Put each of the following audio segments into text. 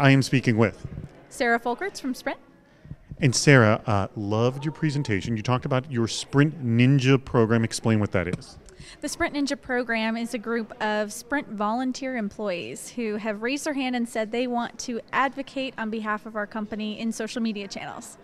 I am speaking with. Sarah Folkerts from Sprint. And Sarah, loved your presentation. You talked about your Sprint Ninja program. Explain what that is. The Sprint Ninja program is a group of Sprint volunteer employees who have raised their hand and said they want to advocate on behalf of our company in social media channels.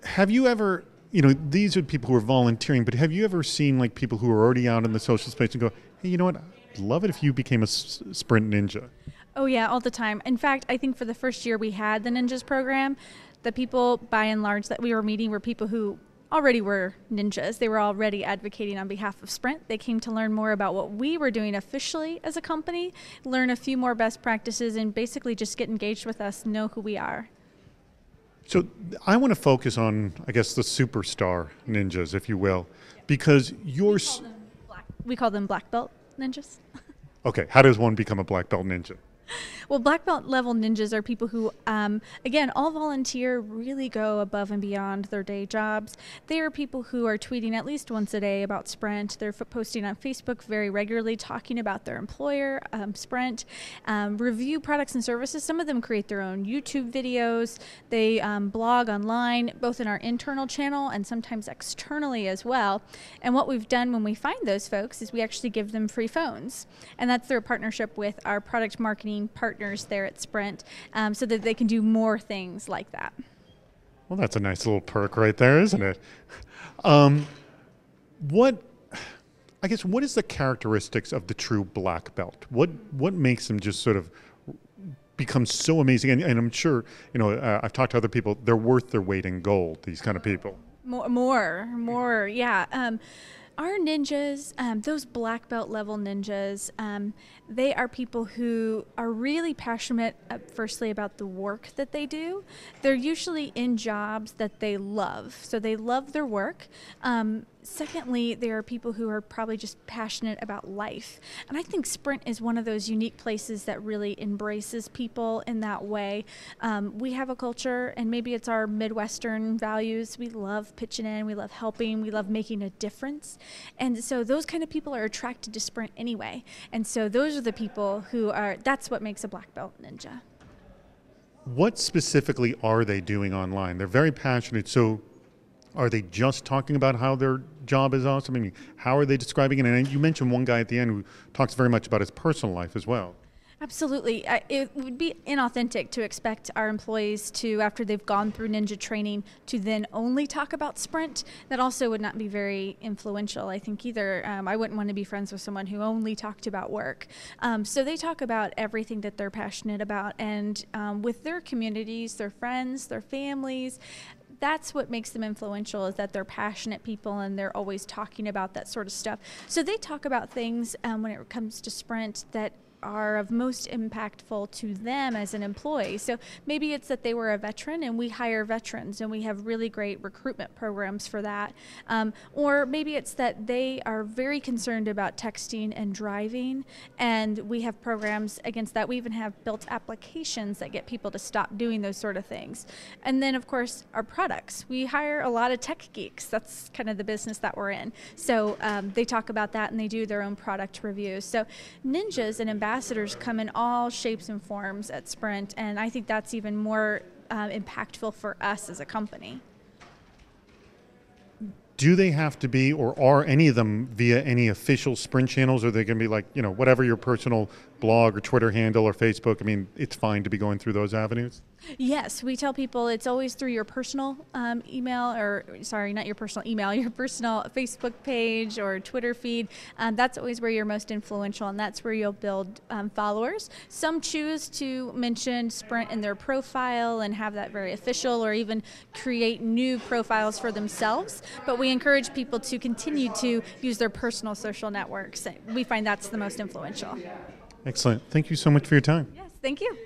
Have you ever, these are people who are volunteering, but have you ever seen like people who are already out in the social space and go, hey, you know what? I'd love it if you became a Sprint Ninja. Oh yeah, all the time. In fact, I think for the first year we had the Ninjas program, the people by and large that we were meeting were people who already were ninjas. They were already advocating on behalf of Sprint. They came to learn more about what we were doing officially as a company, learn a few more best practices, and basically just get engaged with us, know who we are. So I want to focus on, I guess, the superstar ninjas, if you will, because we call them black belt ninjas. Okay, how does one become a black belt ninja? Well, black belt level ninjas are people who, again, all volunteer, really go above and beyond their day jobs. They are people who are tweeting at least once a day about Sprint. They're posting on Facebook very regularly, talking about their employer, Sprint, review products and services. Some of them create their own YouTube videos. They blog online, both in our internal channel and sometimes externally as well. And what we've done when we find those folks is we actually give them free phones. And that's through a partnership with our product marketing partners there at Sprint, so that they can do more things like that. Well, that's a nice little perk right there, isn't it? What is the characteristics of the true black belt? What makes them just sort of become so amazing? And I'm sure, I've talked to other people, they're worth their weight in gold, these kind of people. More, yeah. Our ninjas, those black belt level ninjas, they are people who are really passionate, firstly, about the work that they do. They're usually in jobs that they love, so they love their work. Secondly, there are people who are probably just passionate about life. And I think Sprint is one of those unique places that really embraces people in that way. We have a culture, and maybe it's our Midwestern values. We love pitching in, we love helping, we love making a difference. And so those kind of people are attracted to Sprint anyway. And so those are the people who that's what makes a black belt ninja. What specifically are they doing online? They're very passionate, so are they just talking about how their job is awesome? I mean, how are they describing it? And you mentioned one guy at the end who talks very much about his personal life as well. Absolutely. It would be inauthentic to expect our employees to, after they've gone through Ninja training, to then only talk about Sprint. That also would not be very influential, I think, either. I wouldn't want to be friends with someone who only talked about work. So they talk about everything that they're passionate about, and with their communities, their friends, their families. That's what makes them influential, is that they're passionate people and they're always talking about that sort of stuff. So they talk about things when it comes to Sprint that are of most impactful to them as an employee. So maybe it's that they were a veteran and we hire veterans and we have really great recruitment programs for that. Or maybe it's that they are very concerned about texting and driving, and we have programs against that. We even have built applications that get people to stop doing those sort of things. And then of course our products. We hire a lot of tech geeks. That's kind of the business that we're in. So they talk about that and they do their own product reviews. So ninjas and ambassadors come in all shapes and forms at Sprint, and I think that's even more impactful for us as a company. Do they have to be, or are any of them via any official Sprint channels, or are they going to be like, whatever your personal blog or Twitter handle or Facebook? I mean, it's fine to be going through those avenues? Yes, we tell people it's always through your personal email, or sorry, not your personal email, your personal Facebook page or Twitter feed. That's always where you're most influential, and that's where you'll build followers. Some choose to mention Sprint in their profile and have that very official, or even create new profiles for themselves. But we encourage people to continue to use their personal social networks. We find that's the most influential. Excellent. Thank you so much for your time. Yes, thank you.